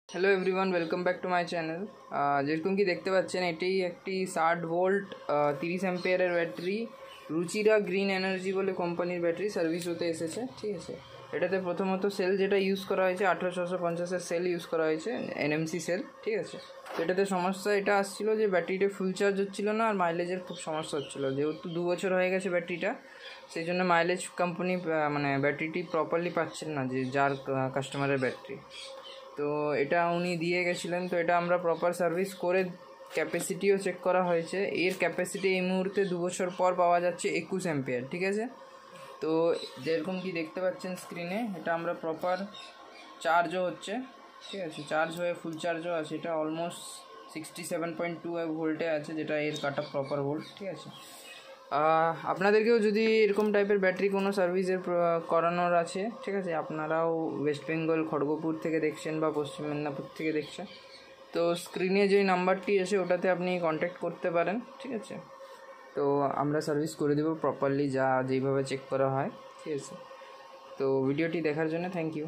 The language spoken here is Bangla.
Hello everyone, welcome back to my channel. যেরকম কি দেখতে পাচ্ছেন, এটি একটি 60 ভোল্ট 30 অ্যাম্পিয়ারের ব্যাটারি, রুচিরা গ্রিন এনার্জি বলে কোম্পানির ব্যাটারি সার্ভিস হতে এসেছে। ঠিক আছে, এটাতে প্রথমত সেল যেটা ইউজ করা হয়েছে 18650-এর সেল ইউজ করা হয়েছে, এনএমসি সেল। ঠিক আছে, তো এটাতে সমস্যা এটা আসছিলো যে ব্যাটারিটা ফুল চার্জ হচ্ছিলো না, আর মাইলেজের খুব সমস্যা হচ্ছিলো। যেহেতু 2 বছর হয়ে গেছে ব্যাটারিটা, সেই জন্য মাইলেজ কোম্পানি মানে ব্যাটারিটি প্রপারলি পাচ্ছেন না, যে যার কাস্টমারের ব্যাটারি। তো এটা উনি দিয়ে গেছিলেন, তো এটা আমরা প্রপার সার্ভিস করে ক্যাপাসিটিও চেক করা হয়েছে। এর ক্যাপাসিটি এই মুহূর্তে 2 বছর পর পাওয়া যাচ্ছে 21 অ্যাম্পিয়ার। ঠিক আছে, তো যেরকম কি দেখতে পাচ্ছেন স্ক্রিনে, এটা আমরা প্রপার চার্জও হচ্ছে। ঠিক আছে, চার্জ হয়ে ফুল চার্জও আছে। এটা অলমোস্ট 67.2 ভোল্টে আছে, যেটা এর কাট অফ প্রপার ভোল্ট। ঠিক আছে, আপনাদেরকেও যদি এরকম টাইপের ব্যাটারি কোনো সার্ভিসের করানোর আছে, ঠিক আছে, আপনারাও ওয়েস্ট বেঙ্গল খড়গপুর থেকে দেখছেন বা পশ্চিম মেদিনীপুর থেকে দেখছেন, তো স্ক্রিনে যে নাম্বারটি আছে ওটাতে আপনি কন্ট্যাক্ট করতে পারেন। ঠিক আছে, তো আমরা সার্ভিস করে দেবো প্রপারলি, যেইভাবে চেক করা হয়। ঠিক আছে, তো ভিডিওটি দেখার জন্য থ্যাংক ইউ।